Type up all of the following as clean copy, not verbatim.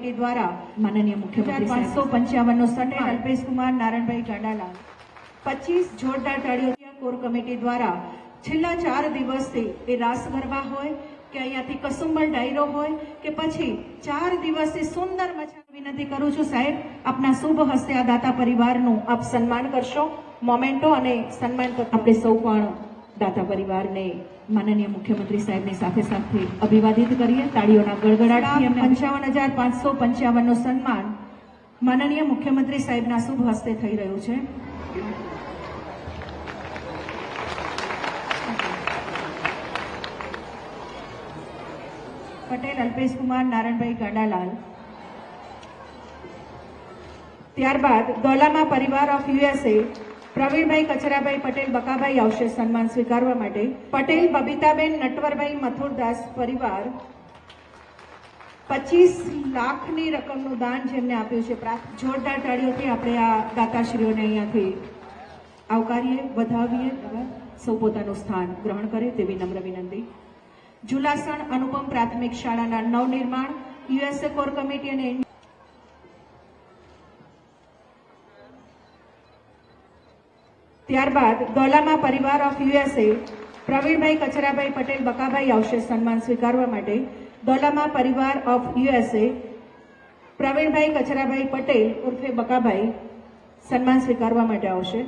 Committee દ્વારા માનનીય મુખ્યમંત્રી 555 સન્માન અલ્પેશ કુમાર નારાયણભાઈ ગાડાલા 25 જોરદાર તાળીઓથી કોર કમિટી દ્વારા છેલ્લા 4 દિવસથી એ રાસ ગરબા હોય કે અહીંયાથી કસુંબલ ડાયરો હોય કે પછી 4 દિવસથી સુંદર મજાની વિનંતી કરું છું સાહેબ આપના શુભ હસ્તે આ દાતા પરિવારનું આપ સન્માન કરશો મોમેન્ટો અને સન્માન આપણે સૌ પણ દાતા પરિવારને માનનીય મુખ્યમંત્રી સાહેબની સાથે સાથે અભિવાદિત કરીએ તાળીઓના ગડગડાટથી 55,555 નું સન્માન માનનીય મુખ્યમંત્રી સાહેબના શુભ હસ્તે થઈ રહ્યું છે। પટેલ અલ્પેશ કુમાર નારાયણભાઈ ગાડાલાલ, ત્યારબાદ દોલામા પરિવાર ઓફ યુએસએ પ્રવીણભાઈ કચરાભાઈ પટેલ બકાભાઈ આવશે સન્માન સ્વીકારવા માટે। પટેલ બબીતાબેન નટવરભાઈ મથુરદાસ પરિવાર 25 લાખની રકમનું દાન જેમને આપ્યું છે, જોરદાર તાળીઓથી આપણે આ દાતાશ્રીઓને અહીંયાથી આવકારીએ, વધાવીએ, સૌ પોતાનું સ્થાન ગ્રહણ કરે તેવી નમ્ર વિનંતી। જુલાસણ અનુપમ પ્રાથમિક શાળાના નવનિર્માણ યુએસએ કોર કમિટી અને ત્યારબાદ દોલામા પરિવાર ઓફ યુએસએ પ્રવીણભાઈ કચરાભાઈ પટેલ બકાભાઈ આવશે સન્માન સ્વીકારવા માટે। દોલામા પરિવાર ઓફ યુએસએ પ્રવીણભાઈ કચરાભાઈ પટેલ ઉર્ફે બકાભાઈ સન્માન સ્વીકારવા માટે આવશે।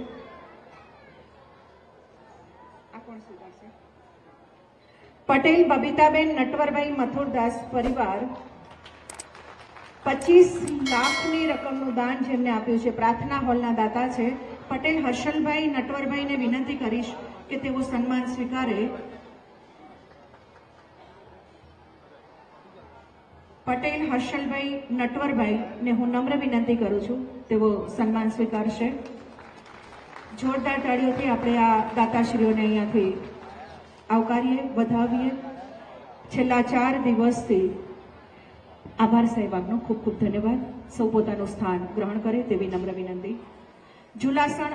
પટેલ બબીતાબેન નટવરભાઈ મથુરદાસ પરિવાર 25 લાખની રકમનું દાન જેમને આપ્યું છે, પ્રાર્થના હોલના દાતા છે। પટેલ હર્ષલભાઈ નટવરભાઈને વિનંતી કરીશ કે તેઓ સન્માન સ્વીકારે। પટેલ હર્ષલભાઈ નટવરભાઈને હું નમ્ર વિનંતી કરું છું તેઓ સન્માન સ્વીકારશે। જોરદાર તાળીઓથી આપણે આ દાતાશ્રીઓને અહીંયાથી આવકારીએ, વધાવીએ। છેલ્લા 4 દિવસથી આભાર સાહેબ આપનો ખૂબ ખૂબ ધન્યવાદ। સૌ પોતાનું સ્થાન ગ્રહણ કરે તેવી નમ્ર વિનંતી। જુલાસણ